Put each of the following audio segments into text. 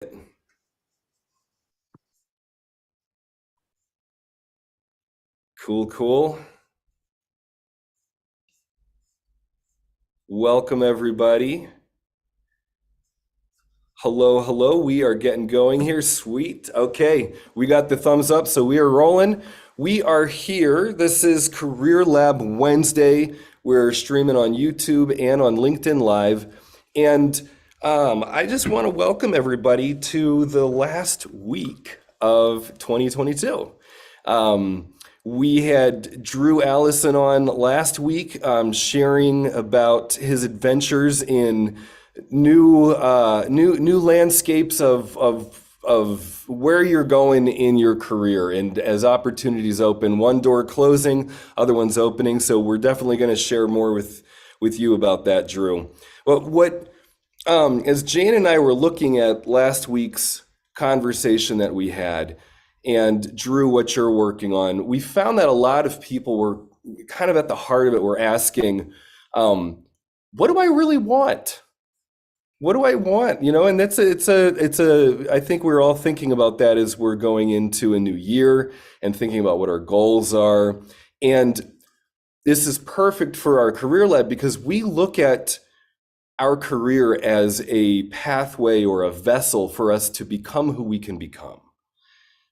Cool. Welcome, everybody. Hello. We are getting going here. Sweet. Okay, we got the thumbs up, so we are rolling. We are here. This is Career Lab Wednesday. We're streaming on YouTube and on LinkedIn Live. And I just want to welcome everybody to the last week of 2022. We had Drew Allison on last week, sharing about his adventures in new landscapes of where you're going in your career, and as opportunities open, one door closing, other one's opening. So we're definitely going to share more with you about that, Drew. Well, as Jane and I were looking at last week's conversation that we had, and Drew, what you're working on, we found that a lot of people were kind of at the heart of it, were asking, what do I really want? What do I want? And I think we're all thinking about that as we're going into a new year and thinking about what our goals are. And this is perfect for our career lab because we look at our career as a pathway or a vessel for us to become who we can become.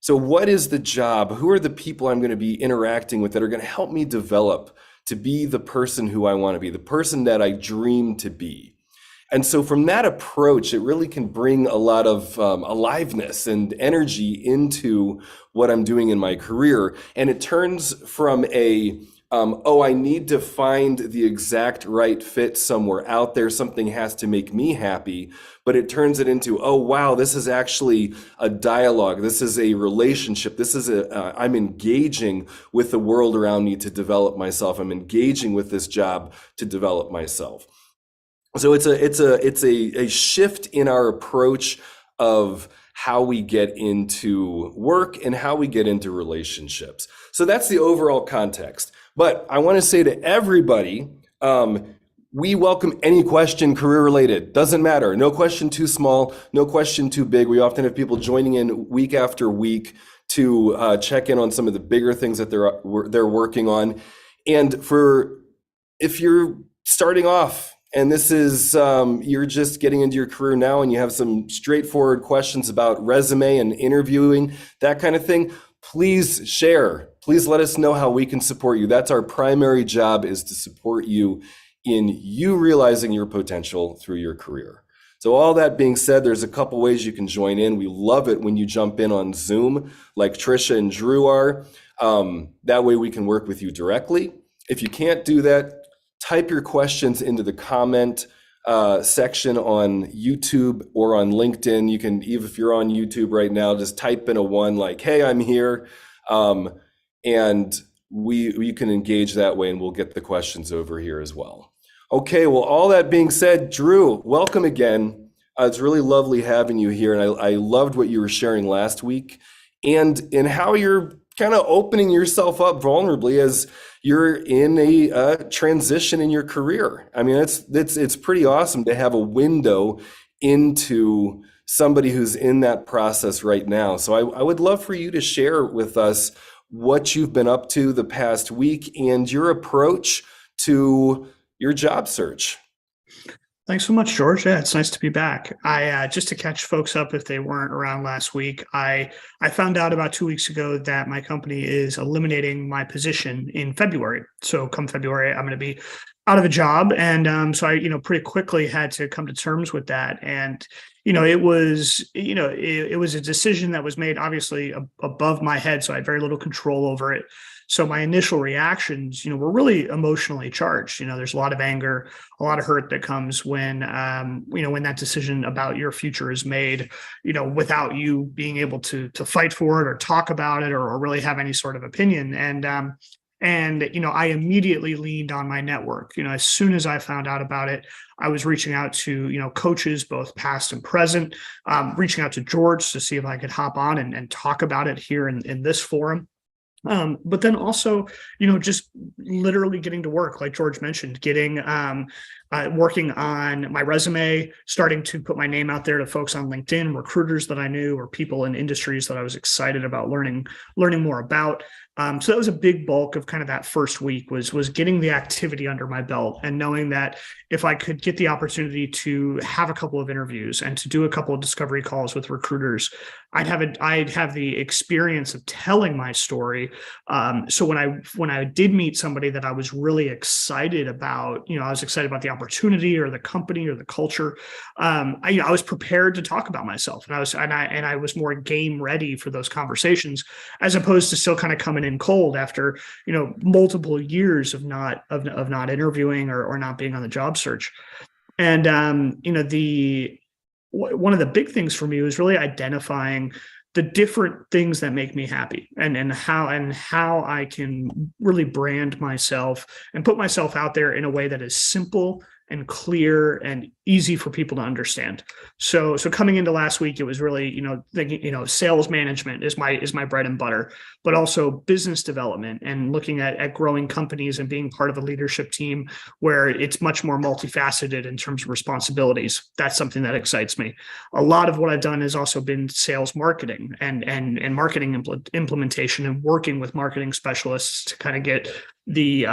So what is the job? Who are the people I'm going to be interacting with that are going to help me develop to be the person who I want to be, the person that I dream to be? And so from that approach, it really can bring a lot of aliveness and energy into what I'm doing in my career. And it turns from I need to find the exact right fit somewhere out there. Something has to make me happy. But it turns it into, oh, wow, this is actually a dialogue. This is a relationship. This is I'm engaging with the world around me to develop myself. I'm engaging with this job to develop myself. So it's a shift in our approach of how we get into work and how we get into relationships. So that's the overall context. But I want to say to everybody, we welcome any question career related. Doesn't matter. No question too small, no question too big. We often have people joining in week after week to check in on some of the bigger things that they're working on. And if you're starting off, and this is, you're just getting into your career now and you have some straightforward questions about resume and interviewing, that kind of thing, please share. Please let us know how we can support you. That's our primary job, is to support you in you realizing your potential through your career. So all that being said, there's a couple ways you can join in. We love it when you jump in on Zoom like Trisha and Drew are. That way we can work with you directly. If you can't do that, type your questions into the comment section on YouTube or on LinkedIn. You can, even if you're on YouTube right now, just type in a 1 like, hey, I'm here. And we can engage that way, and we'll get the questions over here as well. Okay, well, all that being said, Drew, welcome again. It's really lovely having you here. And I loved what you were sharing last week and how you're kind of opening yourself up vulnerably as you're in a transition in your career. I mean, it's pretty awesome to have a window into somebody who's in that process right now. So I would love for you to share with us what you've been up to the past week and your approach to your job search. Thanks so much, George. Yeah, it's nice to be back. Just to catch folks up if they weren't around last week, I found out about 2 weeks ago that my company is eliminating my position in February. So come February, I'm going to be out of a job, and so I, pretty quickly had to come to terms with that. And it was a decision that was made obviously above my head, so I had very little control over it. So my initial reactions, were really emotionally charged. There's a lot of anger, a lot of hurt that comes when, when that decision about your future is made, without you being able to fight for it or talk about it or really have any sort of opinion. And I immediately leaned on my network. As soon as I found out about it, I was reaching out to, coaches, both past and present, reaching out to George to see if I could hop on and talk about it here in this forum. But then also, just literally getting to work, like George mentioned, getting working on my resume, starting to put my name out there to folks on LinkedIn, recruiters that I knew, or people in industries that I was excited about learning more about. So that was a big bulk of kind of that first week was getting the activity under my belt and knowing that if I could get the opportunity to have a couple of interviews and to do a couple of discovery calls with recruiters, I'd have the experience of telling my story. So when I did meet somebody that I was really excited about, I was excited about the opportunity or the company or the culture. I was prepared to talk about myself, and I was more game ready for those conversations, as opposed to still kind of coming in cold after multiple years of not interviewing or not being on the job search. And one of the big things for me was really identifying the different things that make me happy and how I can really brand myself and put myself out there in a way that is simple and clear and easy for people to understand. So coming into last week, it was really, thinking, sales management is my bread and butter, but also business development and looking at growing companies and being part of a leadership team where it's much more multifaceted in terms of responsibilities. That's something that excites me. A lot of what I've done has also been sales marketing and marketing implementation and working with marketing specialists to kind of get the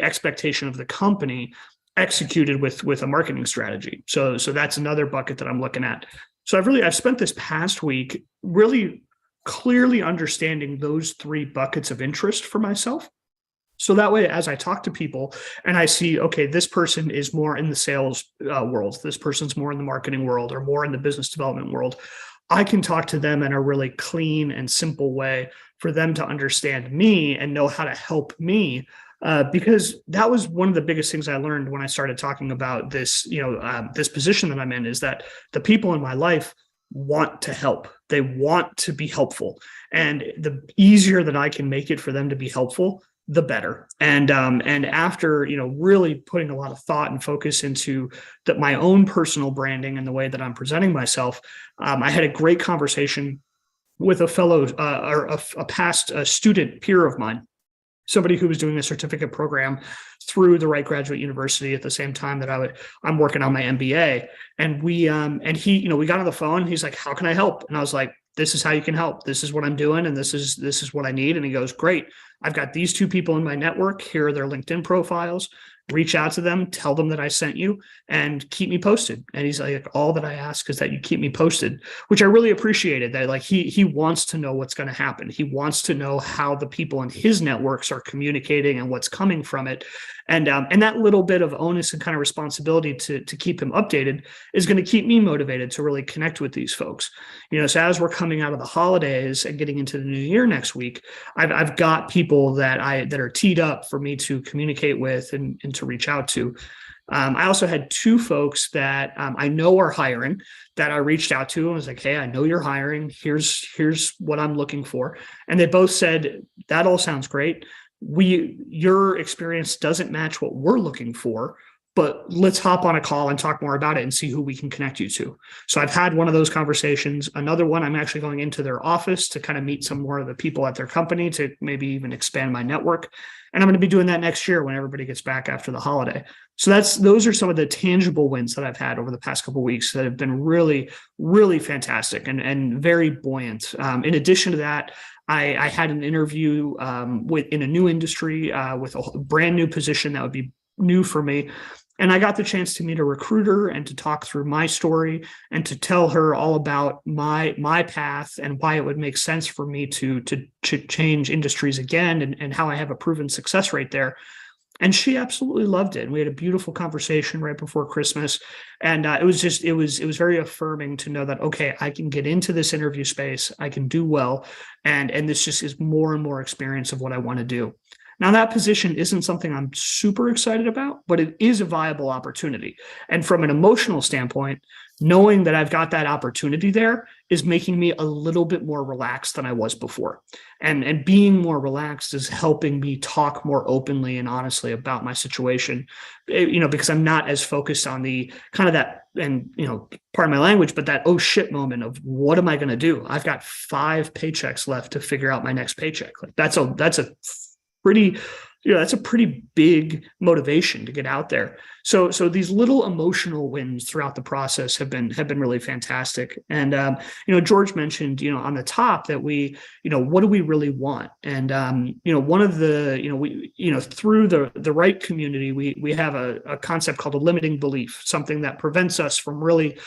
expectation of the company executed with a marketing strategy. So that's another bucket that I'm looking at. So I've spent this past week really clearly understanding those three buckets of interest for myself. So that way, as I talk to people and I see, okay, this person is more in the sales world, this person's more in the marketing world, or more in the business development world, I can talk to them in a really clean and simple way for them to understand me and know how to help me. Because that was one of the biggest things I learned when I started talking about this, this position that I'm in, is that the people in my life want to help. They want to be helpful. And the easier that I can make it for them to be helpful, the better. And after, really putting a lot of thought and focus into my own personal branding and the way that I'm presenting myself, I had a great conversation with a fellow or a past student peer of mine, somebody who was doing a certificate program through the Wright Graduate University at the same time that I'm working on my MBA. And we got on the phone. He's like, "How can I help?" And I was like, "This is how you can help. This is what I'm doing. And this is what I need." And he goes, "Great. I've got these two people in my network. Here are their LinkedIn profiles. Reach out to them, tell them that I sent you, and keep me posted." And he's like, "All that I ask is that you keep me posted," which I really appreciated. That like he wants to know what's going to happen. He wants to know how the people in his networks are communicating and what's coming from it. And that little bit of onus and kind of responsibility to keep him updated is going to keep me motivated to really connect with these folks. So as we're coming out of the holidays and getting into the new year next week, I've got people that are teed up for me to communicate with and to reach out to. I also had two folks that I know are hiring that I reached out to and was like, "Hey, I know you're hiring. Here's what I'm looking for." And they both said, "That all sounds great. Your experience doesn't match what we're looking for, but let's hop on a call and talk more about it and see who we can connect you to." So I've had one of those conversations. Another one, I'm actually going into their office to kind of meet some more of the people at their company to maybe even expand my network. And I'm going to be doing that next year when everybody gets back after the holiday. So those are some of the tangible wins that I've had over the past couple of weeks that have been really, really fantastic and very buoyant. In addition to that, I had an interview in a new industry with a brand new position that would be new for me. And I got the chance to meet a recruiter and to talk through my story and to tell her all about my path and why it would make sense for me to change industries again and how I have a proven success rate there. And she absolutely loved it. And we had a beautiful conversation right before Christmas. And it was very affirming to know that, okay, I can get into this interview space. I can do well. And this just is more and more experience of what I want to do. Now, that position isn't something I'm super excited about, but it is a viable opportunity. And from an emotional standpoint, knowing that I've got that opportunity there is making me a little bit more relaxed than I was before. And being more relaxed is helping me talk more openly and honestly about my situation, because I'm not as focused on the kind of that, and, pardon my language, but that, oh shit moment of what am I going to do? I've got 5 paychecks left to figure out my next paycheck. Like that's a pretty that's a pretty big motivation to get out there. So these little emotional wins throughout the process have been really fantastic. And George mentioned, on the top that what do we really want? And one of the, through the right community, we have a concept called a limiting belief, something that prevents us from really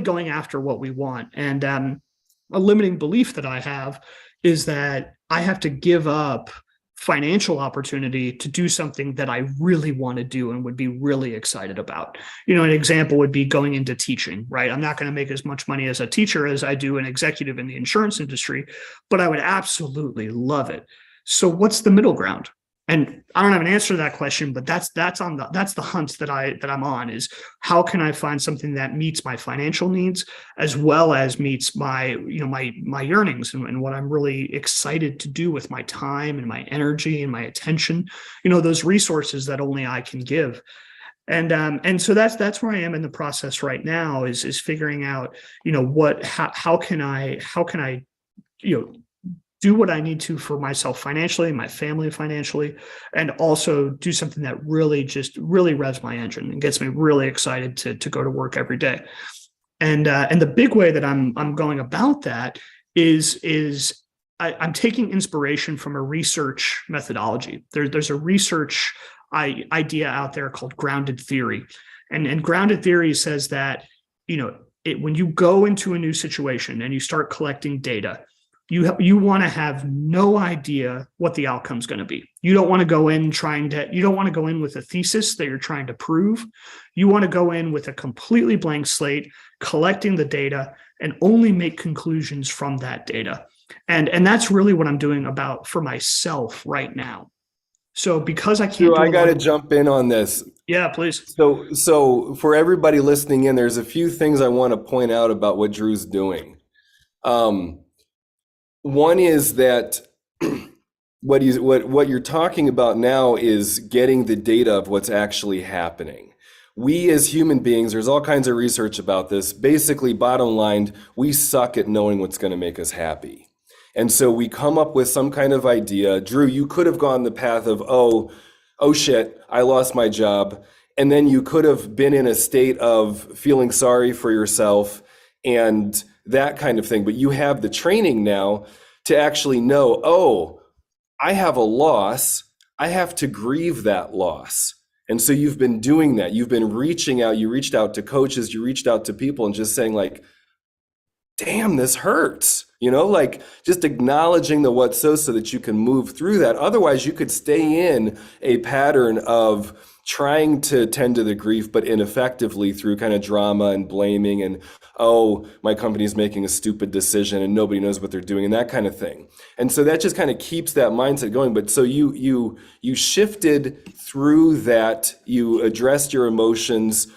going after what we want. And a limiting belief that I have is that I have to give up financial opportunity to do something that I really want to do and would be really excited about. An example would be going into teaching, right? I'm not going to make as much money as a teacher as I do an executive in the insurance industry, but I would absolutely love it. So what's the middle ground? And I don't have an answer to that question, but that's the hunt that I'm on, is how can I find something that meets my financial needs as well as meets my my yearnings and what I'm really excited to do with my time and my energy and my attention, those resources that only I can give. And so that's where I am in the process right now, is figuring out, how can I do what I need to for myself financially, my family financially, and also do something that really revs my engine and gets me really excited to go to work every day. And the big way that I'm going about that is I'm taking inspiration from a research methodology. There's a research idea out there called grounded theory, and grounded theory says that when you go into a new situation and you start collecting data, you want to have no idea what the outcome is going to be. You don't want to go in with a thesis that you're trying to prove. You want to go in with a completely blank slate, collecting the data, and only make conclusions from that data. And that's really what I'm doing for myself right now. So because I can't I got to jump in on this. Yeah, please. So for everybody listening in, there's a few things I want to point out about what Drew's doing. One is that what you're talking about now is getting the data of what's actually happening. We as human beings, there's all kinds of research about this. Basically, bottom line, we suck at knowing what's going to make us happy. And so we come up with some kind of idea. Drew, you could have gone the path of, oh shit, I lost my job. And then you could have been in a state of feeling sorry for yourself and that kind of thing. But you have the training now to actually know, oh, I have a loss. I have to grieve that loss. And so you've been doing that. You've been reaching out. You reached out to coaches. You reached out to people and just saying like, damn, this hurts. Like just acknowledging the what's so that you can move through that. Otherwise, you could stay in a pattern of trying to tend to the grief, but ineffectively through kind of drama and blaming and, oh, my company's making a stupid decision and nobody knows what they're doing and that kind of thing. And so that just kind of keeps that mindset going. But so you shifted through that, you addressed your emotions.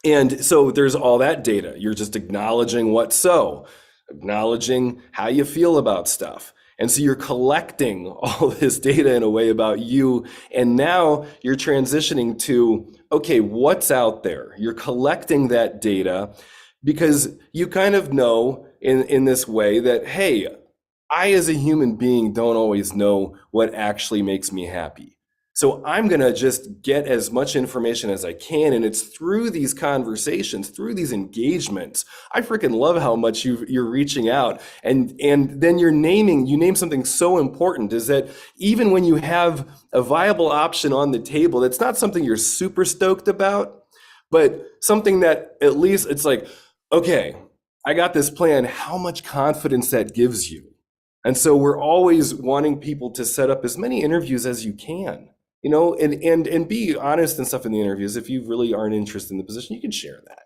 And so there's all that data. You're just acknowledging what's so, acknowledging how you feel about stuff. And so you're collecting all this data in a way about you. And now you're transitioning to, okay, what's out there? You're collecting that data because you kind of know in this way that, hey, I as a human being don't always know what actually makes me happy. So I'm going to just get as much information as I can. And it's through these conversations, through these engagements. I freaking love how much you're reaching out. And then you name something so important is that even when you have a viable option on the table, that's not something you're super stoked about, but something that at least it's like, okay, I got this plan. How much confidence that gives you. And so we're always wanting people to set up as many interviews as you can. And be honest and stuff in the interviews. If you really aren't interested in the position, you can share that.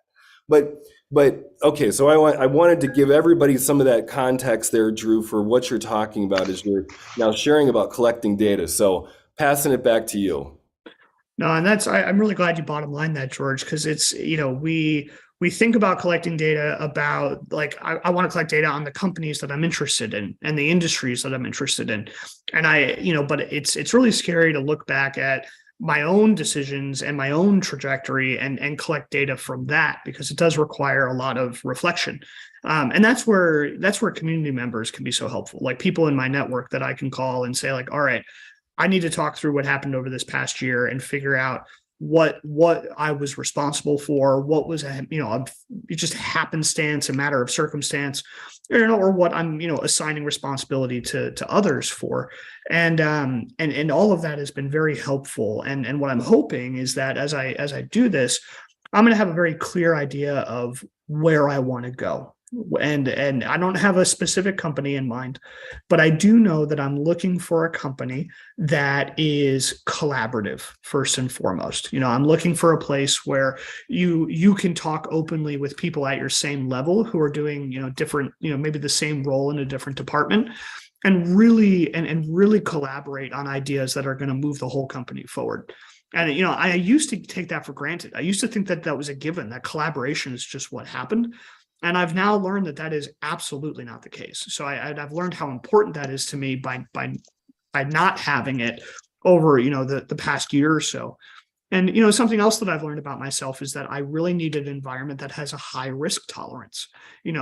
But okay, so I wanted to give everybody some of that context there, Drew, for what you're talking about as you're now sharing about collecting data. So passing it back to you. No, and I'm really glad you bottom line that, George, because it's, we think about collecting data about like, I want to collect data on the companies that I'm interested in and the industries that I'm interested in. And but it's really scary to look back at my own decisions and my own trajectory and collect data from that, because it does require a lot of reflection. And that's where community members can be so helpful. Like people in my network that I can call and say like, all right, I need to talk through what happened over this past year and figure out what I was responsible for, what was just happenstance, a matter of circumstance, or what I'm assigning responsibility to others for, and all of that has been very helpful. And what I'm hoping is that as I do this, I'm going to have a very clear idea of where I want to go. And I don't have a specific company in mind, but I do know that I'm looking for a company that is collaborative first and foremost. I'm looking for a place where you can talk openly with people at your same level who are doing, different, maybe the same role in a different department, and really collaborate on ideas that are going to move the whole company forward. And I used to take that for granted. I used to think that that was a given, that collaboration is just what happened. And I've now learned that that is absolutely not the case. So I've learned how important that is to me by not having it over the past year or so. And something else that I've learned about myself is that I really need an environment that has a high risk tolerance. And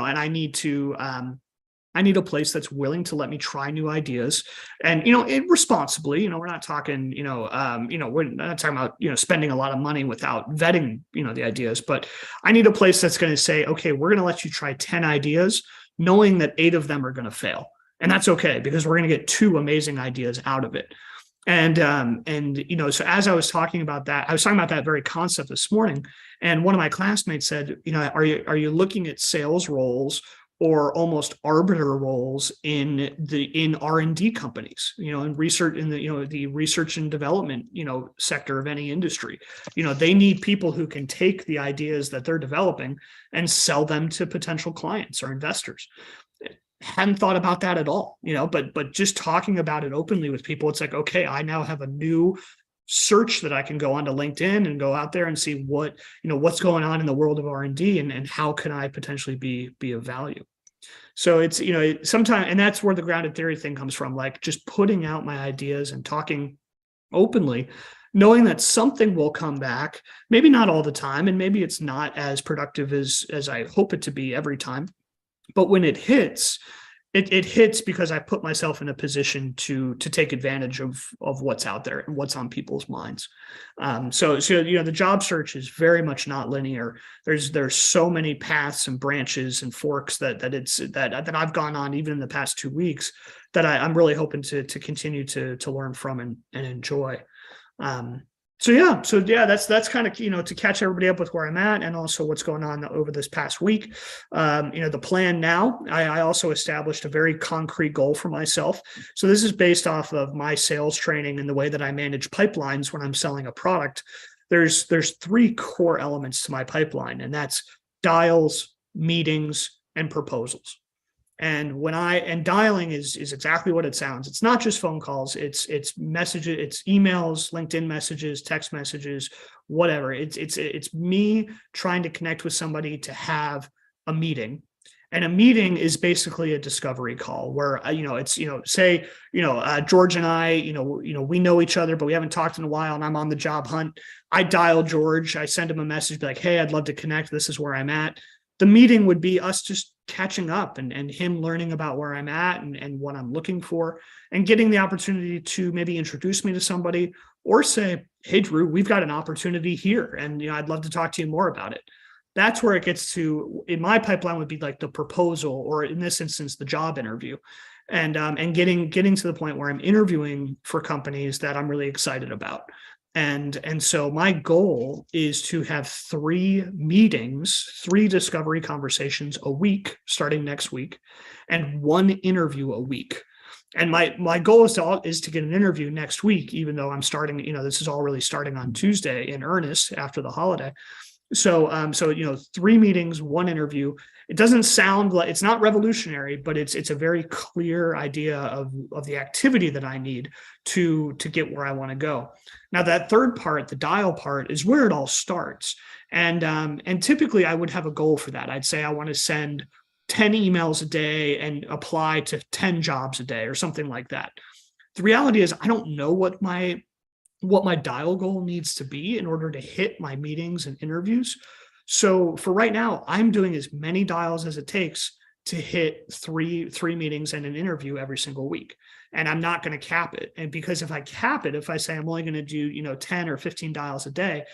I need a place that's willing to let me try new ideas, and responsibly. We're not talking we're not talking about spending a lot of money without vetting the ideas, but I need a place that's going to say, okay, we're going to let you try 10 ideas, knowing that 8 of them are going to fail, and that's okay because we're going to get 2 amazing ideas out of it. And so as I was talking about that, I was talking about that very concept this morning, and one of my classmates said, are you looking at sales roles or almost arbiter roles in R&D companies, in research, in the research and development, sector of any industry. They need people who can take the ideas that they're developing and sell them to potential clients or investors. Hadn't thought about that at all, but just talking about it openly with people, it's like, okay, I now have a new search that I can go onto LinkedIn and go out there and see what's going on in the world of R&D, and how can I potentially be of value. So it's, sometimes, and that's where the grounded theory thing comes from, like just putting out my ideas and talking openly, knowing that something will come back, maybe not all the time, and maybe it's not as productive as I hope it to be every time. But when it hits, it hits because I put myself in a position to take advantage of what's out there and what's on people's minds. So the job search is very much not linear. There's so many paths and branches and forks that I've gone on even in the past 2 weeks that I'm really hoping to continue to learn from and enjoy. So that's kind of, to catch everybody up with where I'm at and also what's going on over this past week. The plan now, I also established a very concrete goal for myself. So this is based off of my sales training and the way that I manage pipelines when I'm selling a product. There's 3 core elements to my pipeline, and that's dials, meetings, and proposals. And dialing is exactly what it sounds. It's not just phone calls. It's messages, it's emails, LinkedIn messages, text messages, whatever. It's me trying to connect with somebody to have a meeting. And a meeting is basically a discovery call where, say, George and I, we know each other, but we haven't talked in a while, and I'm on the job hunt. I dial George, I send him a message, be like, hey, I'd love to connect. This is where I'm at. The meeting would be us just catching up and him learning about where I'm at and what I'm looking for, and getting the opportunity to maybe introduce me to somebody or say, hey, Drew, we've got an opportunity here, and I'd love to talk to you more about it. That's where it gets to, in my pipeline, would be like the proposal, or in this instance, the job interview, and getting to the point where I'm interviewing for companies that I'm really excited about. And so my goal is to have 3 meetings, 3 discovery conversations a week, starting next week, and 1 interview a week. And my goal is to get an interview next week, even though I'm starting, this is all really starting on Tuesday in earnest after the holiday. So 3 meetings, 1 interview. It doesn't sound like, it's not revolutionary, but it's a very clear idea of the activity that I need to get where I want to go. Now, that third part, the dial part, is where it all starts. And typically I would have a goal for that. I'd say I want to send 10 emails a day and apply to 10 jobs a day or something like that. The reality is I don't know what my dial goal needs to be in order to hit my meetings and interviews. So for right now, I'm doing as many dials as it takes to hit three meetings and an interview every single week. And I'm not going to cap it. And because if I cap it, if I say I'm only going to do, 10 or 15 dials a day,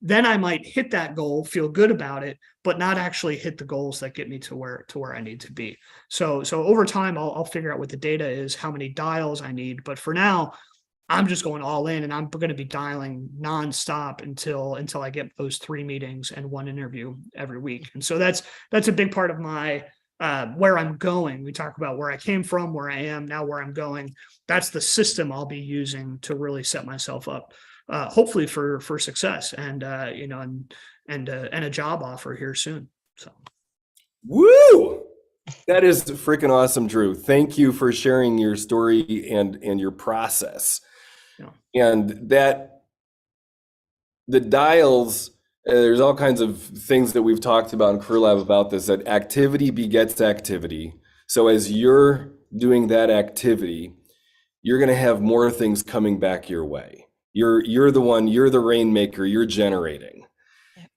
then I might hit that goal, feel good about it, but not actually hit the goals that get me to where I need to be. So over time, I'll figure out what the data is, how many dials I need. But for now, I'm just going all in, and I'm going to be dialing nonstop until I get those 3 meetings and 1 interview every week. And so that's a big part of my where I'm going. We talk about where I came from, where I am now, where I'm going. That's the system I'll be using to really set myself up, hopefully for success and a job offer here soon. So, Woo! That is freaking awesome, Drew. Thank you for sharing your story and your process. And that the dials, there's all kinds of things that we've talked about in Career Lab about this, that activity begets activity. So as you're doing that activity, you're going to have more things coming back your way. You're the rainmaker, you're generating.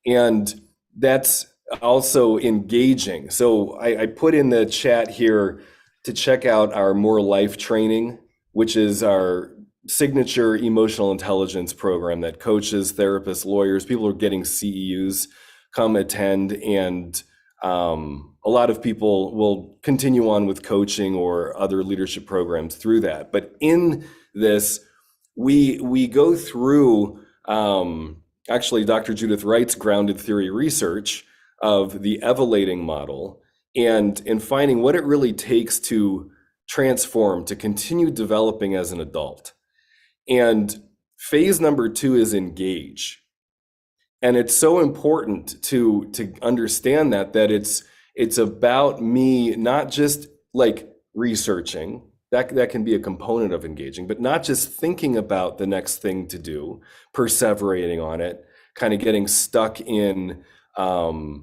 And that's also engaging. So I put in the chat here to check out our More Life training, which is our signature emotional intelligence program that coaches, therapists, lawyers, people who are getting CEUs come attend. And a lot of people will continue on with coaching or other leadership programs through that. But in this, we go through actually Dr. Judith Wright's grounded theory research of the evolating model and finding what it really takes to transform, to continue developing as an adult. And phase number 2 is engage. And it's so important to understand that it's about me not just like researching, that can be a component of engaging, but not just thinking about the next thing to do, perseverating on it, kind of getting stuck in what's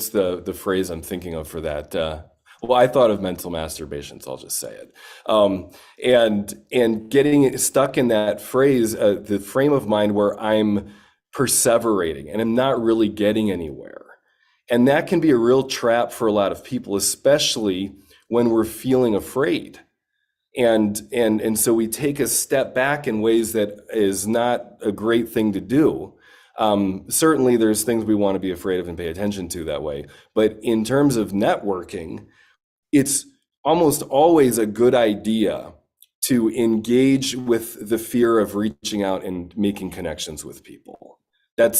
the phrase I'm thinking of for that? Well, I thought of mental masturbation, so I'll just say it. And getting stuck in that phrase, the frame of mind where I'm perseverating and I'm not really getting anywhere. And that can be a real trap for a lot of people, especially when we're feeling afraid. And so we take a step back in ways that is not a great thing to do. Certainly there's things we want to be afraid of and pay attention to that way. But in terms of networking, it's almost always a good idea to engage with the fear of reaching out and making connections with people. That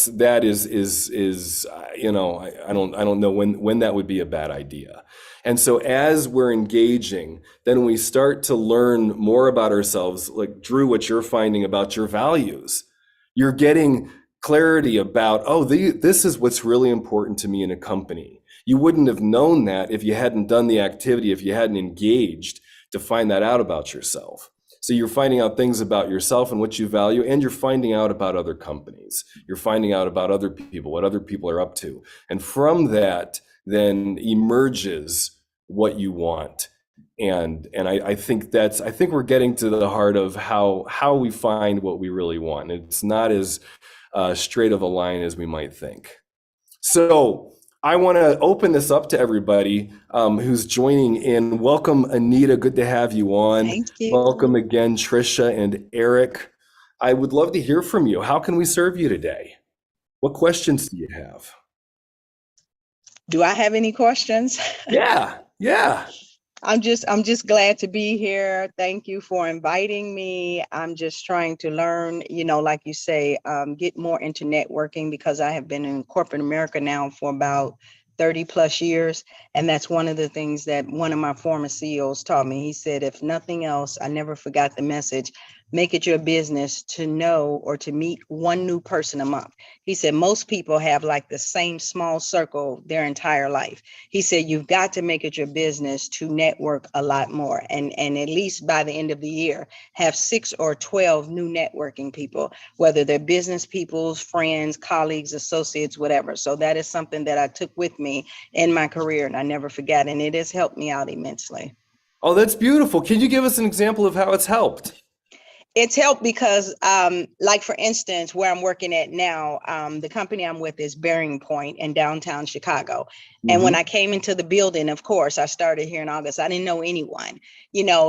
is I don't know when that would be a bad idea. And so as we're engaging, then we start to learn more about ourselves, like Drew, what you're finding about your values. You're getting clarity about, this is what's really important to me in a company. You wouldn't have known that if you hadn't done the activity, if you hadn't engaged to find that out about yourself. So you're finding out things about yourself and what you value, and you're finding out about other companies. You're finding out about other people, what other people are up to. And from that, then emerges what you want. And I think we're getting to the heart of how we find what we really want. It's not as straight of a line as we might think. So I want to open this up to everybody who's joining in. Welcome, Anita. Good to have you on. Thank you. Welcome again, Trisha and Eric. I would love to hear from you. How can we serve you today? What questions do you have? Do I have any questions? Yeah. I'm just glad to be here. Thank you for inviting me. I'm just trying to learn, like you say, get more into networking, because I have been in corporate America now for about 30 plus years. And that's one of the things that one of my former CEOs taught me. He said, if nothing else, I never forgot the message, make it your business to know or to meet one new person a month. He said, most people have like the same small circle their entire life. He said, you've got to make it your business to network a lot more. And at least by the end of the year, have 6 or 12 new networking people, whether they're business people, friends, colleagues, associates, whatever. So that is something that I took with me in my career, and I never forget. And it has helped me out immensely. Oh, that's beautiful. Can you give us an example of how it's helped? It's helped because, like for instance, where I'm working at now, the company I'm with is Bearing Point in downtown Chicago. And when Mhm. I came into the building, of course, I started here in August. I didn't know anyone,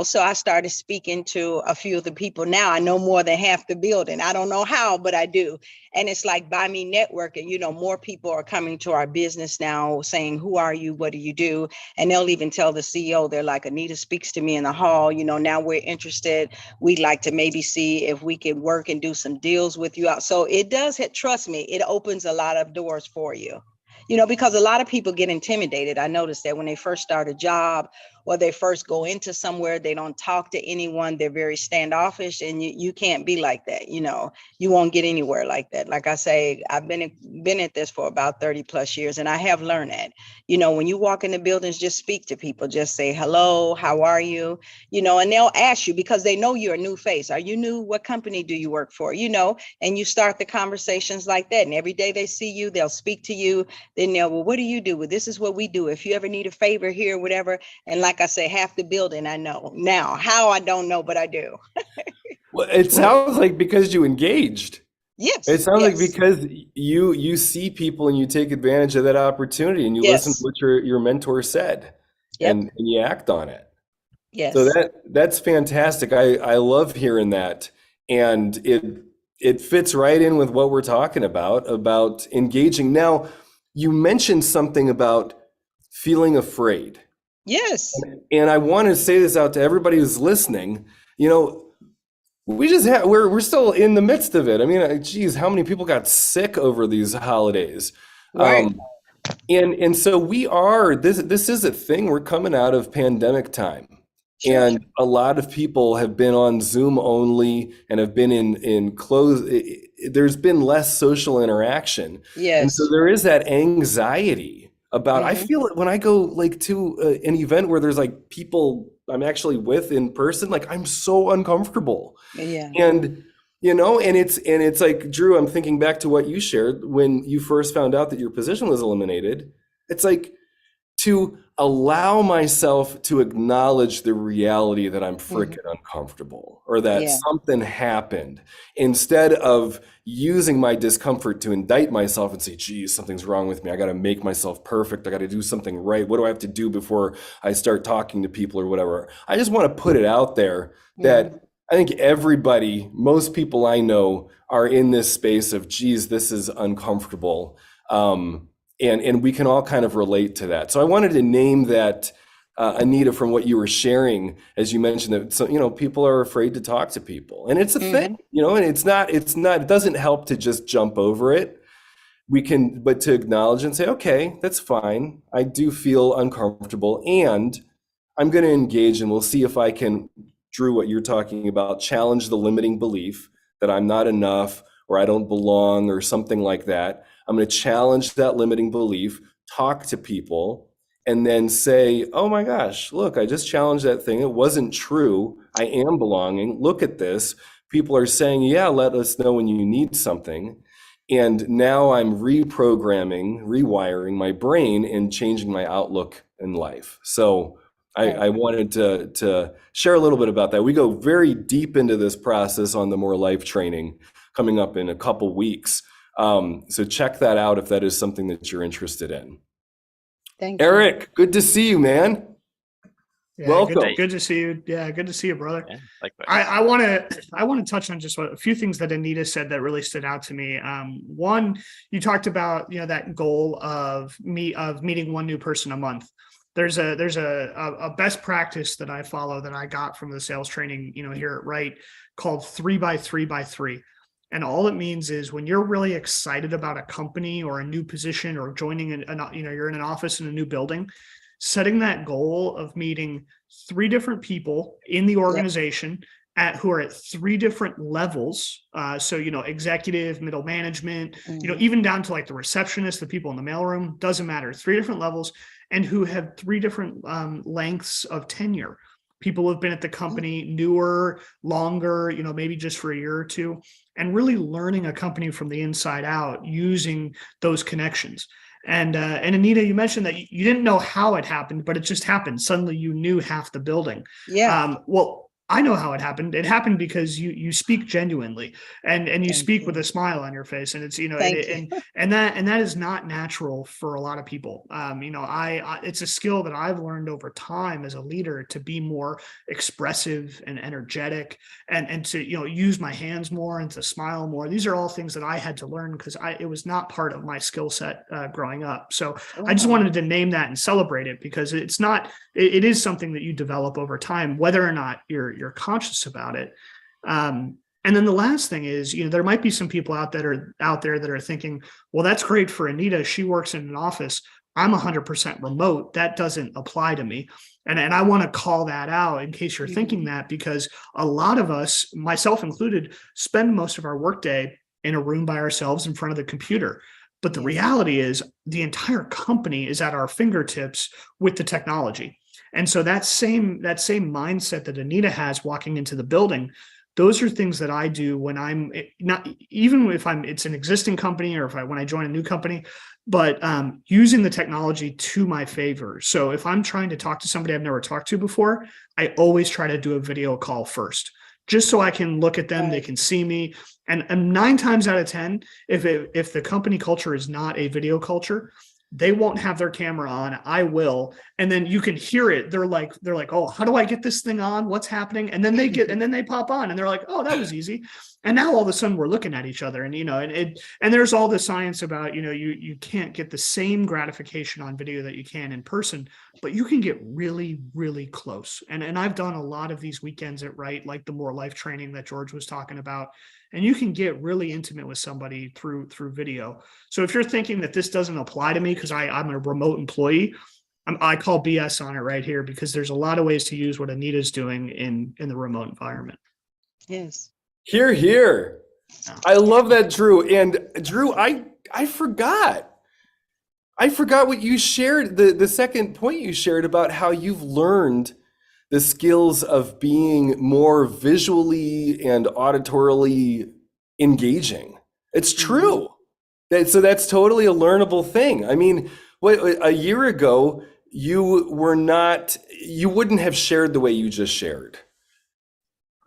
so I started speaking to a few of the people. Now I know more than half the building. I don't know how, but I do. And it's like by me networking, more people are coming to our business now saying, who are you? What do you do? And they'll even tell the CEO, they're like, Anita speaks to me in the hall. Now we're interested. We'd like to maybe see if we can work and do some deals with you out. So it does, trust me, it opens a lot of doors for you. Because a lot of people get intimidated. I noticed that when they first start a job or they first go into somewhere, they don't talk to anyone. They're very standoffish, and you can't be like that. You won't get anywhere like that. Like I say, I've been at this for about 30 plus years, and I have learned that, when you walk in the buildings, just speak to people, just say, hello, how are you? And they'll ask you because they know you're a new face. Are you new? What company do you work for? And you start the conversations like that. And every day they see you, they'll speak to you. Then they'll, well, what do you do? Well, this is what we do. If you ever need a favor here, whatever. And like I say, half the building I know. Now, how I don't know, but I do. Well, it sounds like because you engaged. It Yes, sounds like yes, because you see people and you take advantage of that opportunity and you listen to yes, what your mentor said yep, and you act on it. So yes. that's fantastic. I love hearing that. And it fits right in with what we're talking about engaging. Now, you mentioned something about feeling afraid. Yes. And I want to say this out to everybody who's listening. You know, we just have we're still in the midst of it. I mean, geez, how many people got sick over these holidays? Right. And so we are this is a thing. We're coming out of pandemic time. Sure. And a lot of people have been on Zoom only and have been in close. There's been less social interaction. And so Yes. there is that anxiety about, I Mm-hmm. feel it when I go like to an event where there's like people I'm actually with in person, like I'm so uncomfortable. Yeah. And and it's like, Drew, I'm thinking back to what you shared when you first found out that your position was eliminated. It's like to allow myself to acknowledge the reality that I'm Mm-hmm. freaking uncomfortable or that Yeah. something happened instead of using my discomfort to indict myself and say, geez, something's wrong with me. I got to make myself perfect. I got to do something right. What do I have to do before I start talking to people or whatever? I just want to put it out there Mm-hmm. that I think everybody, most people I know are in this space of, geez, this is uncomfortable. And we can all kind of relate to that. So I wanted to name that, Anita, from what you were sharing, as you mentioned that people are afraid to talk to people, and it's a thing, Mm-hmm. and it's not, it doesn't help to just jump over it. But to acknowledge and say, okay, that's fine. I do feel uncomfortable, and I'm going to engage, and we'll see if I can, Drew, what you're talking about, challenge the limiting belief that I'm not enough or I don't belong or something like that. I'm going to challenge that limiting belief, talk to people, and then say, oh my gosh, look, I just challenged that thing. It wasn't true. I am belonging. Look at this. People are saying, yeah, let us know when you need something. And now I'm rewiring my brain and changing my outlook in life. So Right. I wanted to share a little bit about that. We go very deep into this process on the More Life training coming up in a couple weeks. So check that out if that is something that you're interested in. Thank you. Eric, good to see you, man. Yeah, Welcome. good to see you. Yeah, good to see you, brother. Yeah, likewise. I want to touch on just a few things that Anita said that really stood out to me. One, you talked about that goal of meeting one new person a month. There's a best practice that I follow that I got from the sales training here at Wright called 3x3x3. And all it means is when you're really excited about a company or a new position or joining you're in an office in a new building, setting that goal of meeting 3 different people in the organization who are at 3 different levels. So, executive, middle management, Mm-hmm. even down to like the receptionist, the people in the mailroom, doesn't matter. 3 different levels, and who have 3 different lengths of tenure. People who have been at the company newer, longer, maybe just for a year or two, and really learning a company from the inside out using those connections. And Anita, you mentioned that you didn't know how it happened, but it just happened. Suddenly you knew half the building. Yeah. Well, I know how it happened. It happened because you speak genuinely and you Thank speak with you. a smile on your face. And it's, Thank you. and that is not natural for a lot of people. It's a skill that I've learned over time as a leader to be more expressive and energetic and to, use my hands more and to smile more. These are all things that I had to learn because it was not part of my skill set growing up. So I just Wow. wanted to name that and celebrate it because it is something that you develop over time, whether or not you're conscious about it. And then the last thing is, there might be some people out there that are thinking, well, that's great for Anita. She works in an office. I'm 100% remote. That doesn't apply to me. And I want to call that out in case you're thinking Mhm. that, because a lot of us, myself included, spend most of our workday in a room by ourselves in front of the computer. But the Yes. reality is the entire company is at our fingertips with the technology. And so that same mindset that Anita has walking into the building, those are things that I do when I'm not, even if it's an existing company or when I join a new company, but using the technology to my favor. So if I'm trying to talk to somebody I've never talked to before, I always try to do a video call first, just so I can look at them, they Right. can see me. And 9 times out of 10, if the company culture is not a video culture, they won't have their camera on. I will, and then you can hear it. They're like, oh, how do I get this thing on? What's happening? And then they pop on, and they're like, oh, that was easy. And now all of a sudden we're looking at each other, and there's all the science about you can't get the same gratification on video that you can in person, but you can get really, really close. And I've done a lot of these weekends at Wright, like the More Life training that George was talking about, and you can get really intimate with somebody through video. So if you're thinking that this doesn't apply to me because I'm a remote employee, I call BS on it right here, because there's a lot of ways to use what Anita's doing in the remote environment. Yes. Here, here. Yeah. I love that, Drew. And Drew, I forgot. I forgot what you shared, the second point you shared about how you've learned the skills of being more visually and auditorily engaging. It's Mhm. true. So that's totally a learnable thing. I mean, a year ago, you wouldn't have shared the way you just shared.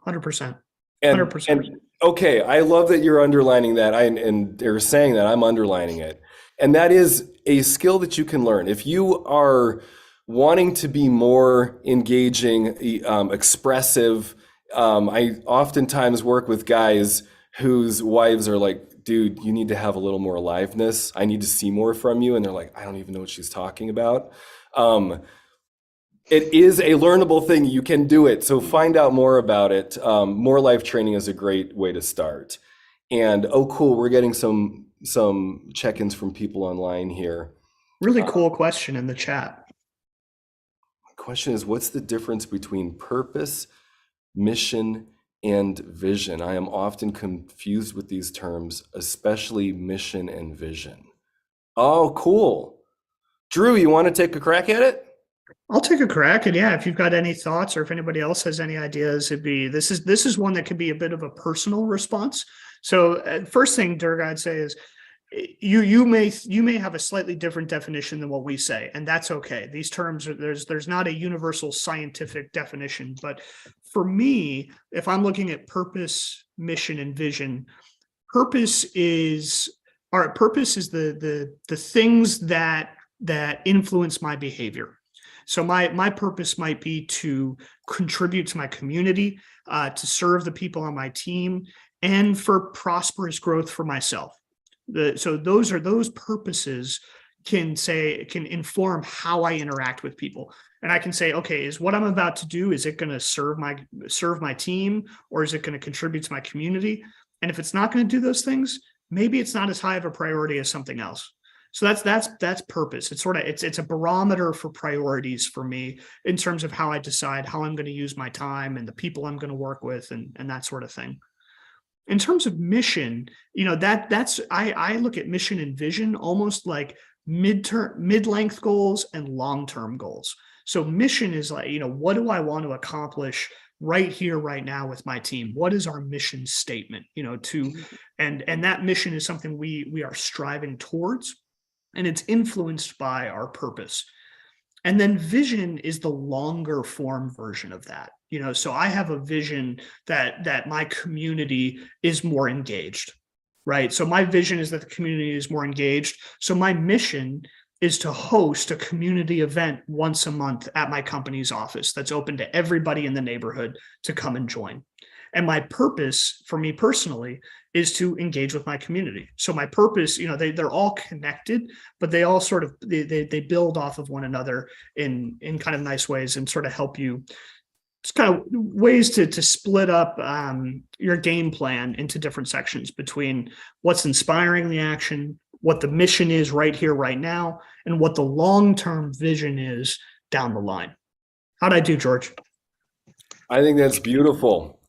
100%. And 100%. and okay, I love that you're underlining that. And they're saying that I'm underlining it. And that is a skill that you can learn. If you are wanting to be more engaging, expressive, I oftentimes work with guys whose wives are like, dude, you need to have a little more aliveness. I need to see more from you. And they're like, I don't even know what she's talking about. Um, it is a learnable thing. You can do it. So find out more about it. More life training is a great way to start. And oh, cool, we're getting some check-ins from people online here. Really cool question in the chat. The question is, what's the difference between purpose, mission, and vision? I am often confused with these terms, especially mission and vision. Oh, cool. Drew, you want to take a crack at it? I'll take a crack, and yeah, if you've got any thoughts or if anybody else has any ideas, this is one that could be a bit of a personal response. So first thing, Dirk, I'd say is you may have a slightly different definition than what we say, and that's okay. These terms there's not a universal scientific definition, but for me, if I'm looking at purpose, mission, and vision, purpose is purpose is the things that influence my behavior. So my purpose might be to contribute to my community, to serve the people on my team, and for prosperous growth for myself. So those purposes can inform how I interact with people. And I can say, okay, is what I'm about to do, is it going to serve my team, or is it going to contribute to my community? And if it's not going to do those things, maybe it's not as high of a priority as something else. So that's purpose. It's a barometer for priorities for me in terms of how I decide how I'm going to use my time and the people I'm going to work with, and that sort of thing. In terms of mission, that's I look at mission and vision almost like mid-length goals and long-term goals. So mission is like, what do I want to accomplish right here, right now with my team? What is our mission statement? And that mission is something we are striving towards, and it's influenced by our purpose. And then vision is the longer form version of that. So I have a vision that my community is more engaged, right? So my vision is that the community is more engaged. So my mission is to host a community event once a month at my company's office that's open to everybody in the neighborhood to come and join. And my purpose for me personally is to engage with my community. So my purpose, they're all connected, but they all sort of they build off of one another in kind of nice ways and sort of help you. It's kind of ways to split up your game plan into different sections between what's inspiring the action, what the mission is right here, right now, and what the long-term vision is down the line. How'd I do, George? I think that's beautiful.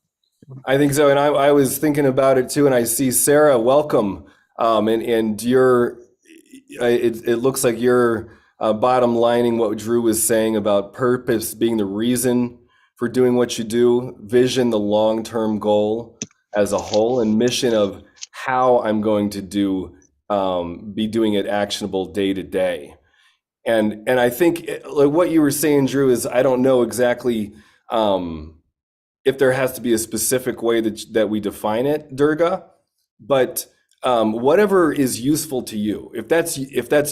I think so. And I was thinking about it too. And I see Sarah, welcome. And it looks like you're bottom lining what Drew was saying about purpose being the reason for doing what you do, vision, the long-term goal as a whole, and mission of how I'm going to be doing it actionable day to day. And I think like what you were saying, Drew, is I don't know exactly if there has to be a specific way that we define it, Durga, but whatever is useful to you, if that's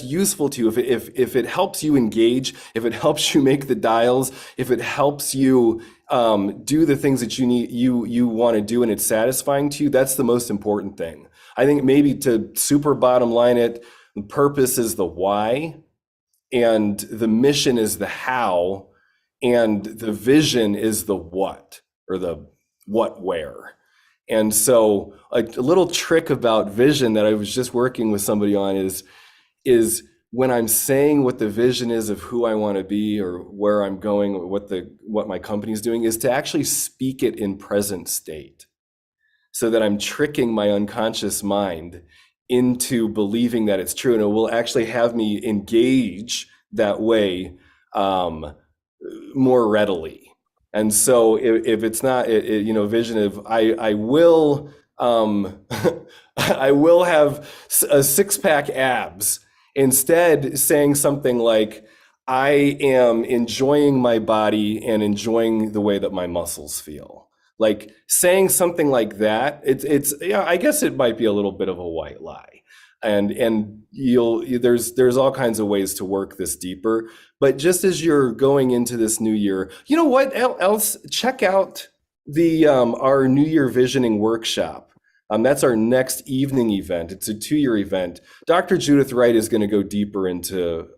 useful to you, if it helps you engage, if it helps you make the dials, if it helps you do the things that you want to do and it's satisfying to you, that's the most important thing. I think maybe to super bottom line it, the purpose is the why, and the mission is the how, and the vision is the what, or the what where. And so a little trick about vision that I was just working with somebody on is when I'm saying what the vision is of who I want to be or where I'm going or what my company's doing, is to actually speak it in present state, so that I'm tricking my unconscious mind into believing that it's true, and it will actually have me engage that way more readily. And so if it's not, vision of I will I will have a six-pack abs, instead saying something like, I am enjoying my body and enjoying the way that my muscles feel. Like saying something like that, it's I guess it might be a little bit of a white lie. And there's all kinds of ways to work this deeper. But just as you're going into this new year, you know what else? Check out the our New Year Visioning workshop. That's our next evening event. It's a 2-year event. Dr. Judith Wright is going to go deeper into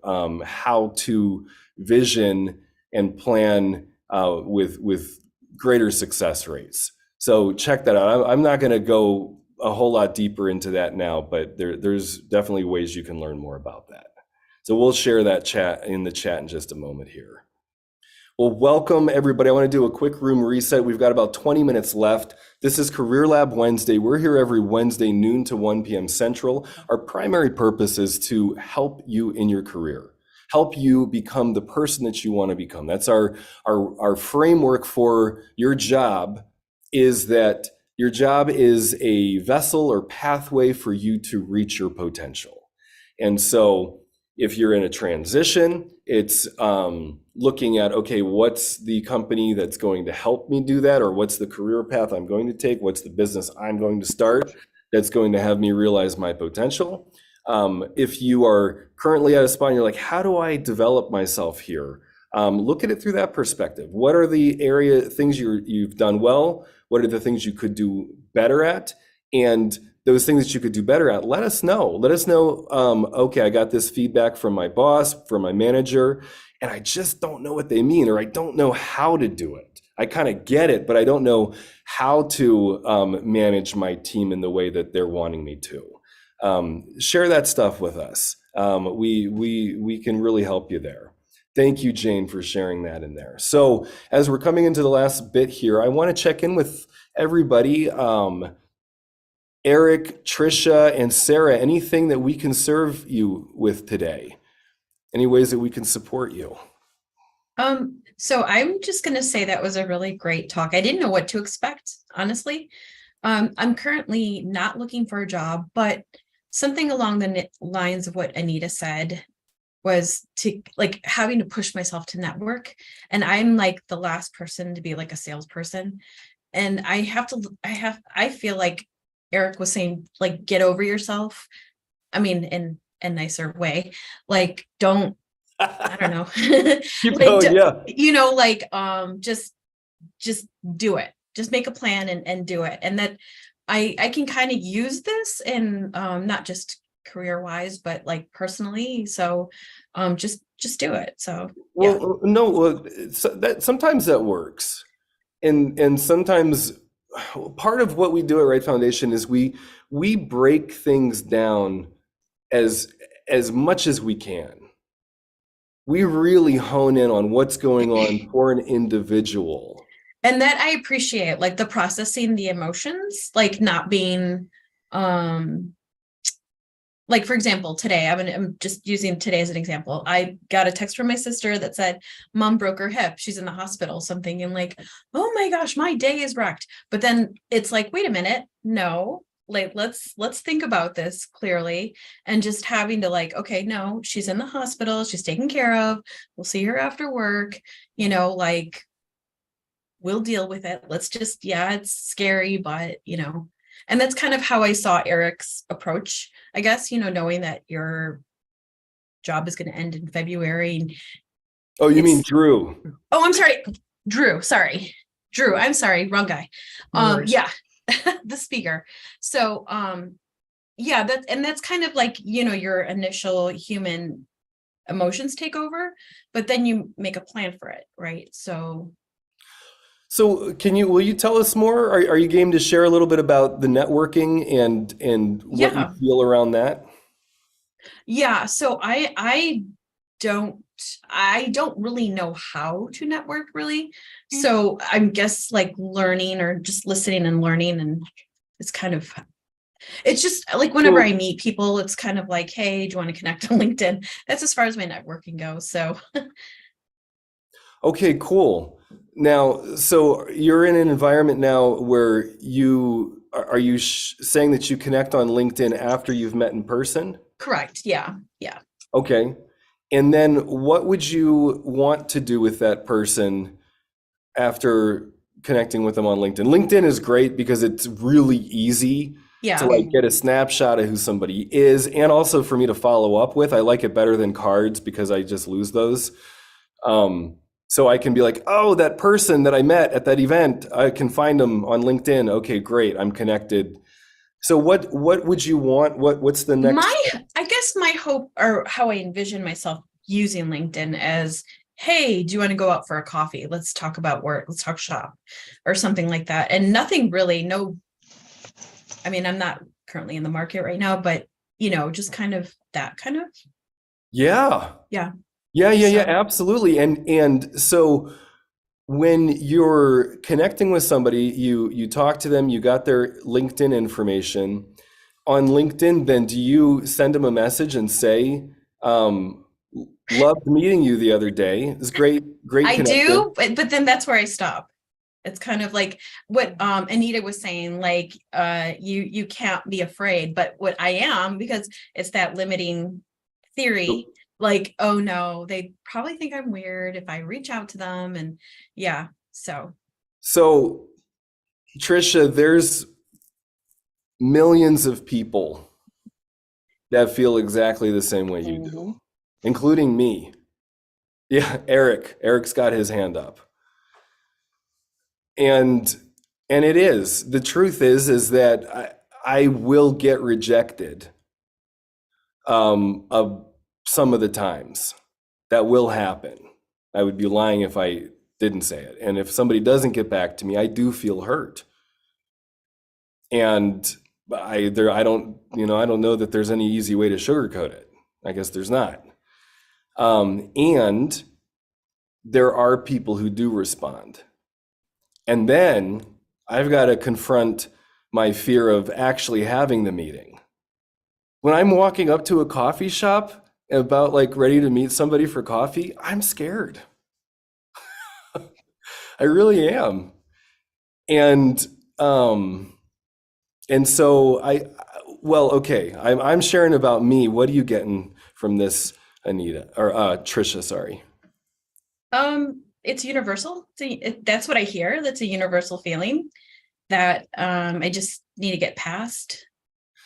how to vision and plan with greater success rates. So check that out. I'm not going to go a whole lot deeper into that now, but there's definitely ways you can learn more about that. So we'll share that chat in the chat in just a moment here. Well, welcome everybody. I want to do a quick room reset. We've got about 20 minutes left. This is Career Lab Wednesday. We're here every Wednesday, noon to 1 p.m. Central. Our primary purpose is to help you in your career, help you become the person that you want to become. That's our framework for your job, is that your job is a vessel or pathway for you to reach your potential. And so if you're in a transition, it's looking at, okay, what's the company that's going to help me do that? Or what's the career path I'm going to take? What's the business I'm going to start that's going to have me realize my potential? If you are currently at a spot and you're like, how do I develop myself here? Look at it through that perspective. What are the things you've done well? What are the things you could do better at? And those things that you could do better at, let us know. Let us know, okay, I got this feedback from my boss, from my manager, and I just don't know what they mean, or I don't know how to do it. I kind of get it, but I don't know how to manage my team in the way that they're wanting me to. Share that stuff with us. We can really help you there. Thank you, Jane, for sharing that in there. So as we're coming into the last bit here, I want to check in with everybody. Eric, Trisha, and Sarah, anything that we can serve you with today? Any ways that we can support you? So I'm just going to say that was a really great talk. I didn't know what to expect, honestly. I'm currently not looking for a job, but something along the lines of what Anita said, was to like having to push myself to network. And I'm like the last person to be like a salesperson. And I feel like Eric was saying, like, get over yourself. I mean, in a nicer way, like, don't, I don't know, Keep like, going, yeah. like, just do it. Just make a plan and do it. And that I can kind of use this in, not just career wise, but like personally. So, just do it. So, yeah. Well, no, well, that sometimes that works. And sometimes part of what we do at Right Foundation is we break things down as much as we can. We really hone in on what's going on for an individual. And that I appreciate, like the processing the emotions, like not being, like, for example, today, I'm just using today as an example. I got a text from my sister that said, Mom broke her hip. She's in the hospital, something. And like, oh my gosh, my day is wrecked. But then it's like, wait a minute. No, like, let's think about this clearly. And just having to like, okay, no, she's in the hospital. She's taken care of. We'll see her after work, like, we'll deal with it. Let's just, yeah, it's scary, but and that's kind of how I saw Eric's approach, I guess, knowing that your job is going to end in February. Oh, you mean Drew? Oh, I'm sorry. Drew. Sorry. Drew. I'm sorry. Wrong guy. No worries. Yeah. The speaker. So, yeah, that's kind of like, your initial human emotions take over, but then you make a plan for it. Right. So will you tell us more? Are you game to share a little bit about the networking and what you Yeah. feel around that? Yeah, so I don't really know how to network really. So I'm guess like learning or just listening and learning, and it's just like whenever I meet people, it's kind of like, hey, do you want to connect on LinkedIn? That's as far as my networking goes. So Okay, cool. Now, so you're in an environment now where are you saying that you connect on LinkedIn after you've met in person? correct. Yeah. Yeah. Okay. And then what would you want to do with that person after connecting with them on LinkedIn? LinkedIn is great because it's really easy Yeah. to like get a snapshot of who somebody is, and also for me to follow up with. I like it better than cards because I just lose those. So I can be like, oh, that person that I met at that event, I can find them on LinkedIn. Okay, great, I'm connected. So what would you want? What's the next? I guess my hope, or how I envision myself using LinkedIn as, hey, do you want to go out for a coffee? Let's talk about work. Let's talk shop or something like that. And nothing really, I mean, I'm not currently in the market right now, but just kind of that kind of. Yeah. Yeah. Yeah, absolutely. And so when you're connecting with somebody, you talk to them, you got their LinkedIn information. On LinkedIn, then do you send them a message and say, loved meeting you the other day. It's great I connection. do, but then that's where I stop. It's kind of like what Anita was saying, like you can't be afraid, but what I am, because it's that limiting theory, like, oh no, they probably think I'm weird if I reach out to them. And yeah, so Tricia, there's millions of people that feel exactly the same way you do, including me. Yeah, Eric's got his hand up. And it is, the truth is that I will get rejected of some of the times. That will happen. I would be lying if I didn't say it. And if somebody doesn't get back to me, I do feel hurt. And I don't know that there's any easy way to sugarcoat it. I guess there's not. And there are people who do respond. And then I've got to confront my fear of actually having the meeting. When I'm walking up to a coffee shop about like ready to meet somebody for coffee, I'm scared. I really am. And so I'm sharing about me. What are you getting from this Anita, or Trisha, sorry. It's universal. That's what I hear. That's a universal feeling that I just need to get past,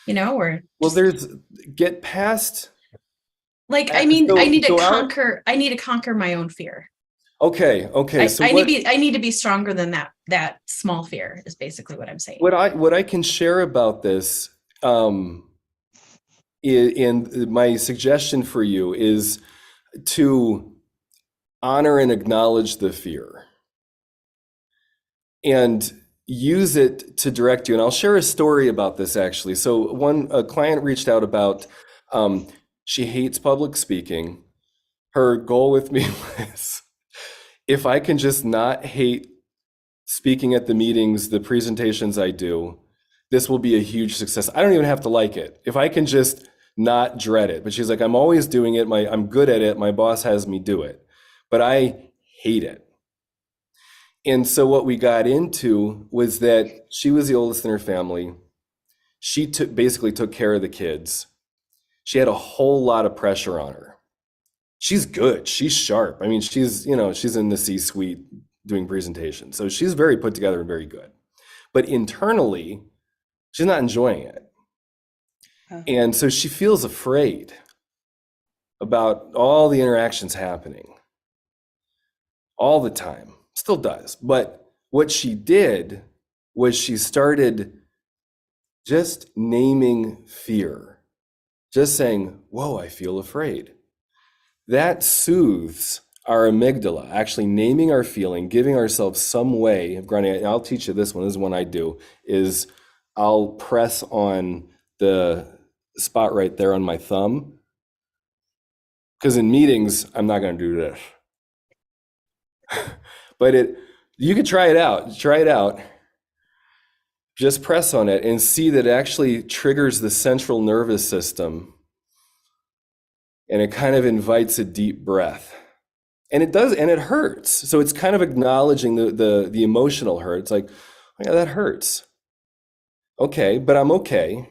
or Well, just get past. like, I mean, I need to so conquer my own fear. Okay. So I need to be stronger than that small fear is basically what I'm saying. what I can share about this, in my suggestion for you is to honor and acknowledge the fear and use it to direct you. And I'll share a story about this actually. So a client reached out about, she hates public speaking. Her goal with me was, if I can just not hate speaking at the meetings, the presentations I do, this will be a huge success. I don't even have to like it. If I can just not dread it. But she's like, I'm always doing it. I'm good at it. My boss has me do it, but I hate it. And so what we got into was that she was the oldest in her family. She basically took care of the kids. She had a whole lot of pressure on her. She's good. She's sharp. I mean, she's in the C-suite doing presentations. So she's very put together and very good. But internally, she's not enjoying it. And so she feels afraid about all the interactions happening all the time. Still does. But what she did was she started just naming fear, just saying, whoa, I feel afraid. That soothes our amygdala, actually naming our feeling, giving ourselves some way of grounding. I'll teach you this one. This is one I do, is I'll press on the spot right there on my thumb. Because in meetings, I'm not going to do this. But you could try it out. Try it out. Just press on it and see that it actually triggers the central nervous system. And it kind of invites a deep breath. And it does, and it hurts. So it's kind of acknowledging the emotional hurt. It's like, oh yeah, that hurts. Okay, but I'm okay.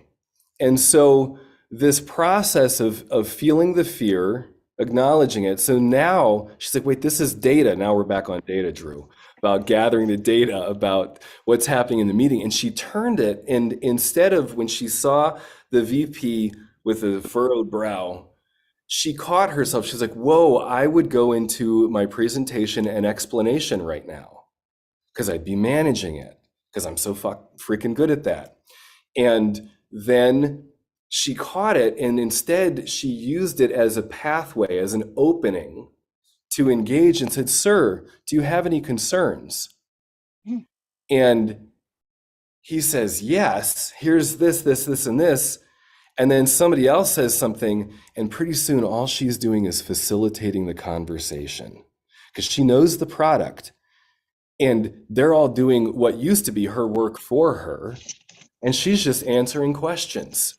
And so this process of feeling the fear, acknowledging it. So now she's like, wait, this is data. Now we're back on data, Drew, about gathering the data about what's happening in the meeting. And she turned it, and instead of when she saw the VP with a furrowed brow, she caught herself. She's like, whoa, I would go into my presentation and explanation right now because I'd be managing it because I'm so freaking good at that. And then she caught it, and instead she used it as a pathway, as an opening to engage, and said, sir, do you have any concerns? And he says, yes, here's this, and this. And then somebody else says something, and pretty soon all she's doing is facilitating the conversation because she knows the product, and they're all doing what used to be her work for her, and she's just answering questions.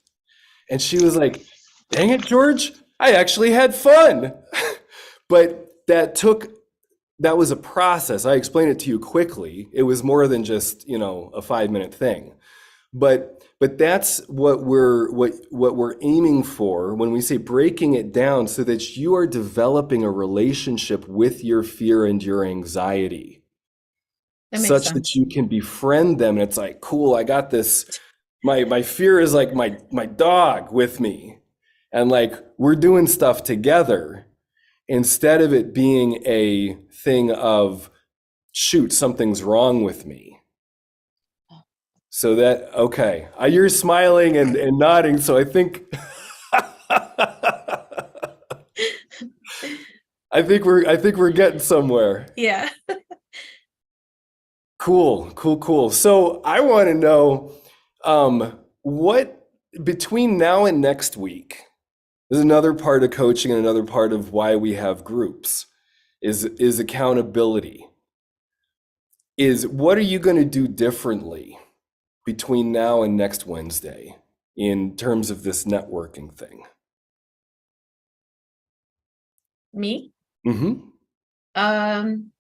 And she was like, dang it, George, I actually had fun. But that was a process. I explained it to you quickly. It was more than just, a 5-minute thing. But that's what we're aiming for when we say breaking it down, so that you are developing a relationship with your fear and your anxiety, such that you can befriend them. And it's like, cool, I got this. My fear is like my dog with me, and like we're doing stuff together, instead of it being a thing of, shoot, something's wrong with me. So that, okay, you're smiling and nodding, so I think I think we're getting somewhere. Yeah. Cool. So I want to know, what between now and next week, is another part of coaching, and another part of why we have groups is accountability. Is what are you going to do differently between now and next Wednesday in terms of this networking thing? Me? Mm-hmm. Um,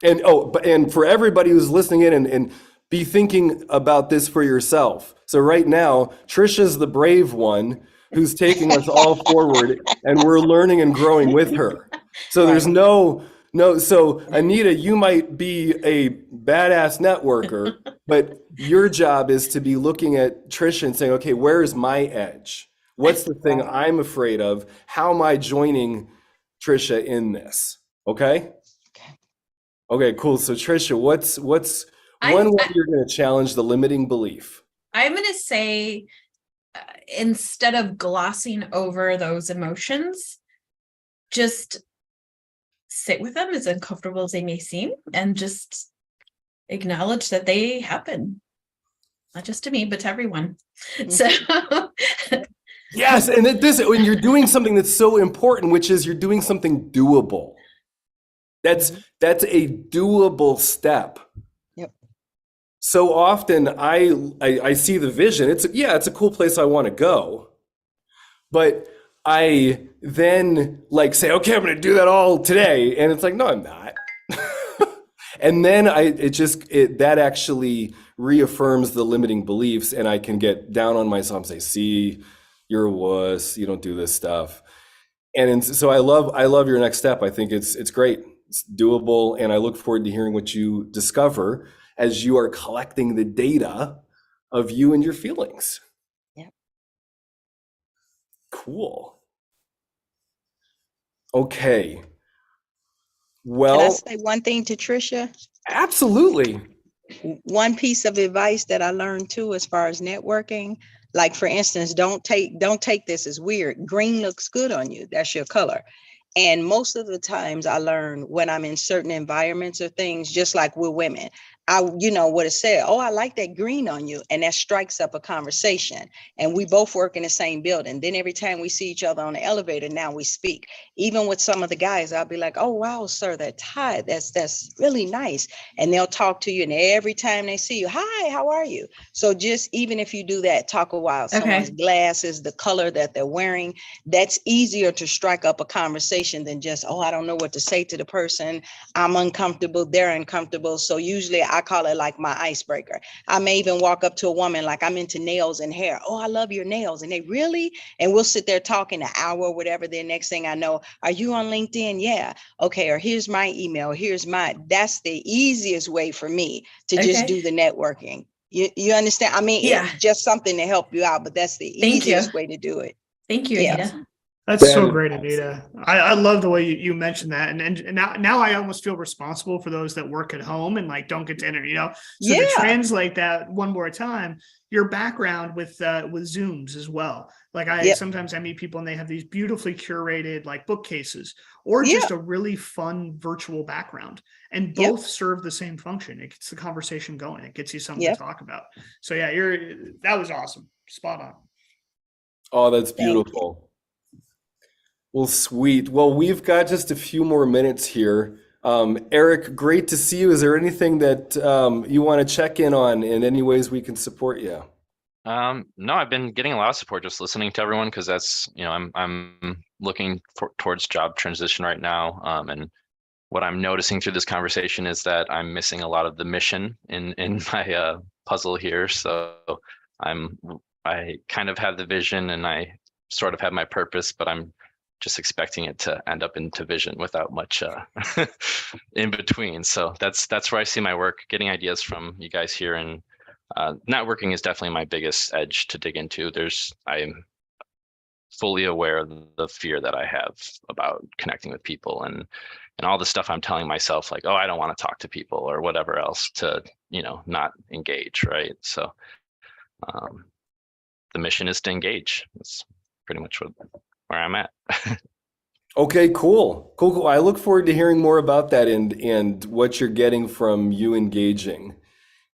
And for everybody who's listening in, and be thinking about this for yourself. So right now, Trisha's the brave one who's taking us all forward, and we're learning and growing with her. So there's Right. so Anita, you might be a badass networker, but your job is to be looking at Trisha and saying, okay, where is my edge? What's the thing Right. I'm afraid of? How am I joining Trisha in this? Okay? Okay, cool. So Trisha, what's one way I you're going to challenge the limiting belief? I'm gonna say instead of glossing over those emotions, just sit with them, as uncomfortable as they may seem, and just acknowledge that they happen, not just to me, but to everyone. So Yes, and when you're doing something that's so important, which is you're doing something doable. That's a doable step. Yep. So often I see the vision. It's a cool place I want to go. But I then like say, okay, I'm going to do that all today. And it's like, no, I'm not. And then that actually reaffirms the limiting beliefs, and I can get down on myself and say, see, you're a wuss, you don't do this stuff. So I love your next step. I think it's great. It's doable, and I look forward to hearing what you discover as you are collecting the data of you and your feelings. Yep. Cool. Okay. Can I Well, say one thing to Trisha? absolutely. One piece of advice that I learned too, as far as networking, like for instance, don't take this as weird. Green looks good on you. That's your color. And most of the times I learn when I'm in certain environments or things, just like with women, I, would have said, oh, I like that green on you. And that strikes up a conversation. And we both work in the same building. Then every time we see each other on the elevator, now we speak. Even with some of the guys, I'll be like, oh, wow, sir, that tie, that's really nice. And they'll talk to you. And every time they see you, hi, how are you? So just even if you do that, talk a while, someone's glasses, the color that they're wearing, that's easier to strike up a conversation than just, oh, I don't know what to say to the person. I'm uncomfortable. They're uncomfortable. So usually I call it like my icebreaker. I may even walk up to a woman like, I'm into nails and hair. Oh, I love your nails. And they really, and we'll sit there talking an hour or whatever. Then next thing I know, are you on LinkedIn? Yeah. Okay. Or here's my email. That's the easiest way for me to just do the networking. You understand? I mean, Yeah. it's just something to help you out, but that's the Thank you. easiest way to do it. Thank you, Yeah. Anita. That's That so is great, awesome. Anita. I love the way you mentioned that. And now I almost feel responsible for those that work at home and like don't get to enter, So to Yeah. translate that one more time, your background with Zooms as well. Like Yep. sometimes I meet people and they have these beautifully curated like bookcases or Yeah. just a really fun virtual background. And Yep. both serve the same function. It gets the conversation going. It gets you something Yep. to talk about. So yeah, that was awesome. Spot on. Oh, that's Thank you. beautiful. Well, sweet. Well, we've got just a few more minutes here. Eric, great to see you. Is there anything that you want to check in on in any ways we can support you? No, I've been getting a lot of support just listening to everyone because that's, I'm looking towards job transition right now. And what I'm noticing through this conversation is that I'm missing a lot of the mission in my puzzle here. So I kind of have the vision and I sort of have my purpose, but I'm just expecting it to end up into vision without much in between. So that's where I see my work, getting ideas from you guys here, and networking is definitely my biggest edge to dig into. I am fully aware of the fear that I have about connecting with people and all the stuff I'm telling myself, like, oh, I don't want to talk to people or whatever else to, not engage, right? So the mission is to engage. That's pretty much where I'm at. Okay, cool. I look forward to hearing more about that and what you're getting from you engaging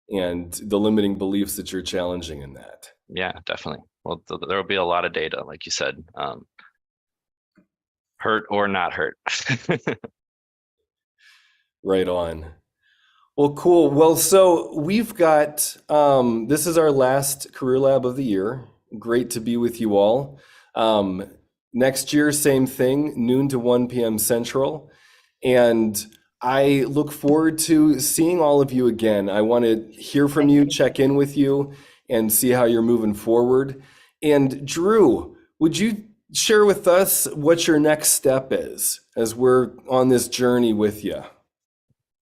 and the limiting beliefs that you're challenging in that. Yeah, definitely. Well, there will be a lot of data, like you said, hurt or not hurt. Right on. Well, cool. Well, so we've got, this is our last Career Lab of the year. Great to be with you all. Next year, same thing, noon to 1 p.m. Central. And I look forward to seeing all of you again. I want to hear from you, check in with you, and see how you're moving forward. And Drew, would you share with us what your next step is as we're on this journey with you?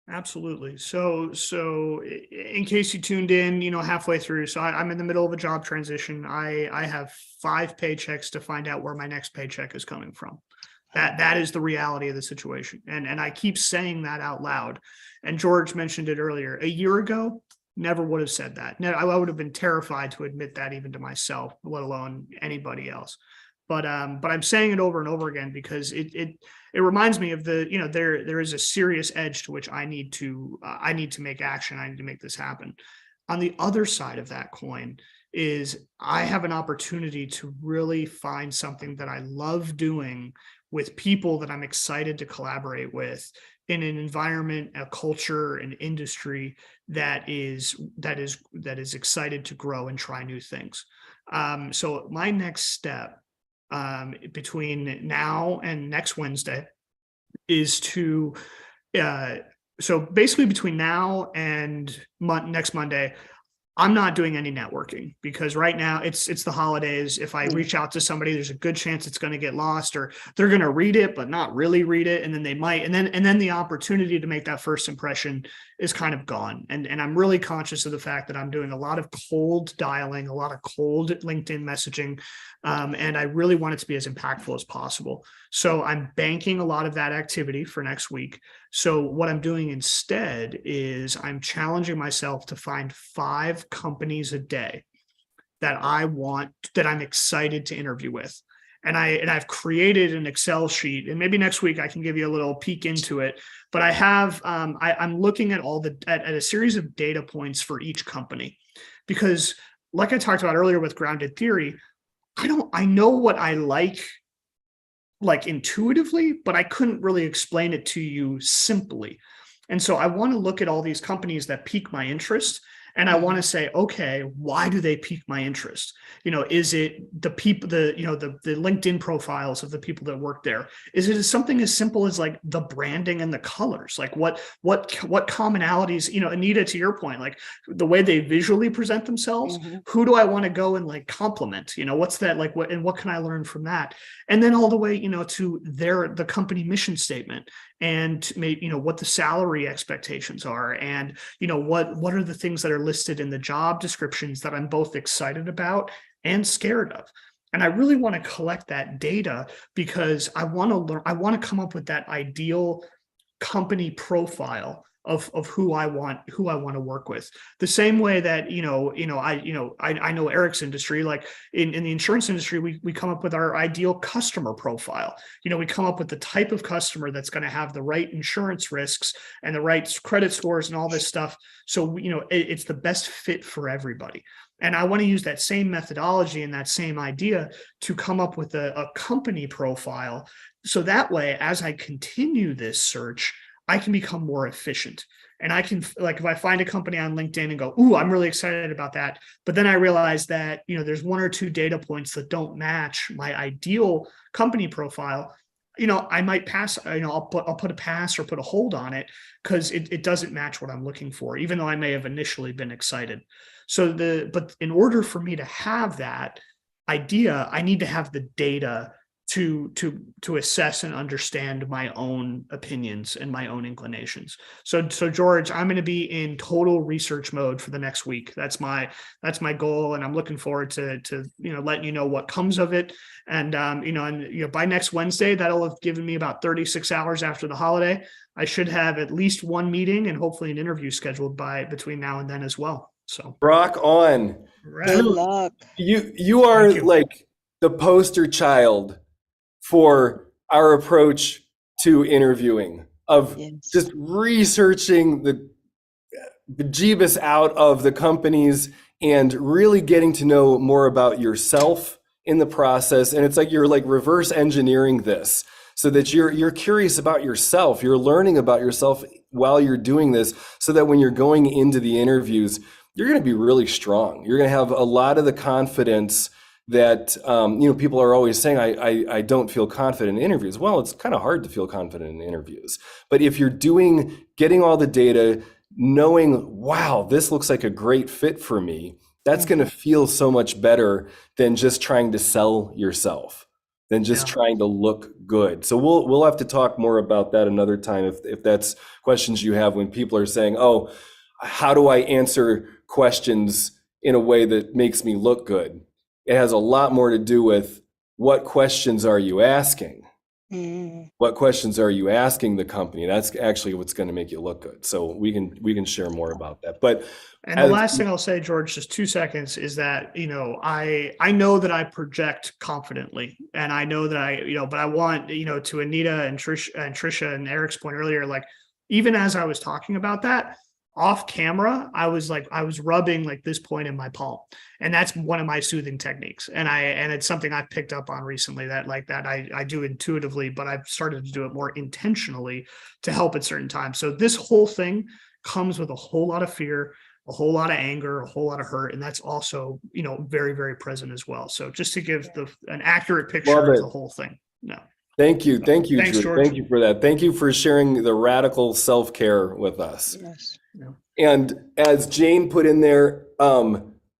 Absolutely. In case you tuned in, halfway through, I'm in the middle of a job transition. I have 5 paychecks to find out where my next paycheck is coming from. That is the reality of the situation. And I keep saying that out loud. And George mentioned it earlier. A year ago, never would have said that. No, I would have been terrified to admit that even to myself, let alone anybody else. But I'm saying it over and over again because it reminds me of there is a serious edge to which I need to make action. I need to make this happen. On the other side of that coin is I have an opportunity to really find something that I love doing with people that I'm excited to collaborate with in an environment, a culture, an industry that is excited to grow and try new things. So my next step between now and next Wednesday is to so basically between now and next Monday, I'm not doing any networking because right now it's the holidays. If I reach out to somebody, there's a good chance it's going to get lost, or they're going to read it but not really read it, and then they might, and then the opportunity to make that first impression is kind of gone. And I'm really conscious of the fact that I'm doing a lot of cold dialing, a lot of cold LinkedIn messaging, and I really want it to be as impactful as possible. So I'm banking a lot of that activity for next week. So what I'm doing instead is I'm challenging myself to find 5 companies a day that I'm excited to interview with. And I've created an Excel sheet, and maybe next week I can give you a little peek into it. But I'm looking at at a series of data points for each company, because like I talked about earlier with grounded theory, I know what I like intuitively, but I couldn't really explain it to you simply. And so I want to look at all these companies that pique my interest. And I want to say, okay, why do they pique my interest? Is it the people, the LinkedIn profiles of the people that work there? Is it something as simple as like the branding and the colors? Like what commonalities, Anita, to your point, like the way they visually present themselves, who do I want to go and like compliment? What's that like, what can I learn from that? And then all the way, to the company mission statement, and maybe, what the salary expectations are, and, what are the things that are listed in the job descriptions that I'm both excited about and scared of. And I really want to collect that data because I want to learn, I want to come up with that ideal company profile of who I want to work with. The same way that, I know Eric's industry, like in the insurance industry, we come up with our ideal customer profile. We come up with the type of customer that's going to have the right insurance risks and the right credit scores and all this stuff. So, it's the best fit for everybody. And I want to use that same methodology and that same idea to come up with a company profile. So that way, as I continue this search, I can become more efficient. And I can, like, if I find a company on LinkedIn and go, ooh, I'm really excited about that. But then I realize that, there's 1 or 2 data points that don't match my ideal company profile. I might pass, I'll put a pass or put a hold on it because it doesn't match what I'm looking for, even though I may have initially been excited. But in order for me to have that idea, I need to have the data to assess and understand my own opinions and my own inclinations. So George, I'm going to be in total research mode for the next week. That's my goal, and I'm looking forward to letting you know what comes of it. And by next Wednesday, that'll have given me about 36 hours after the holiday. I should have at least 1 meeting and hopefully an interview scheduled between now and then as well. So Rock on. Good luck. You are like the poster child for our approach to interviewing, of just researching the bejeebus out of the companies and really getting to know more about yourself in the process. And it's like you're like reverse engineering this so that you're curious about yourself. You're learning about yourself while you're doing this, so that when you're going into the interviews, you're going to be really strong. You're going to have a lot of the confidence that people are always saying, I don't feel confident in interviews. Well, it's kind of hard to feel confident in interviews. But if you're getting all the data, knowing, wow, this looks like a great fit for me, That's going to feel so much better than just trying to sell yourself, than just Yeah. trying to look good. So we'll have to talk more about that another time if that's questions you have when people are saying, "Oh, how do I answer questions in a way that makes me look good?" It has a lot more to do with what questions are you asking? Mm. What questions are you asking the company? That's actually what's going to make you look good. So we can share more about that. But And the last thing I'll say, George, just 2 seconds, is that, I know that I project confidently, and I know that but I want, to Anita and Trisha and Eric's point earlier, like, even as I was talking about that off camera, I was rubbing like this point in my palm, and that's one of my soothing techniques. And it's something I've picked up on recently that I do intuitively, but I've started to do it more intentionally to help at certain times. So this whole thing comes with a whole lot of fear, a whole lot of anger, a whole lot of hurt. And that's also, very, very present as well. So just to give an accurate picture Love of it. the whole thing. No. Thank you. Thank you, Thanks, Drew. George. Thank you for that. Thank you for sharing the radical self-care with us. Yes. And as Jane put in there,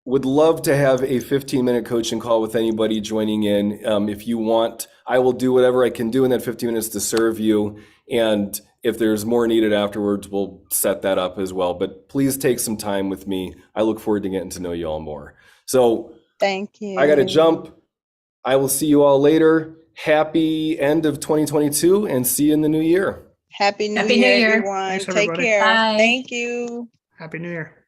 would love to have a 15-minute coaching call with anybody joining in. If you want, I will do whatever I can do in that 15 minutes to serve you. And if there's more needed afterwards, we'll set that up as well. But please take some time with me. I look forward to getting to know you all more. So Thank you. I got to jump. I will see you all later. Happy end of 2022 and see you in the new year. Happy New Happy New Year, Year. everyone. Thanks, Take everybody. care. Bye. Thank you. Happy New Year.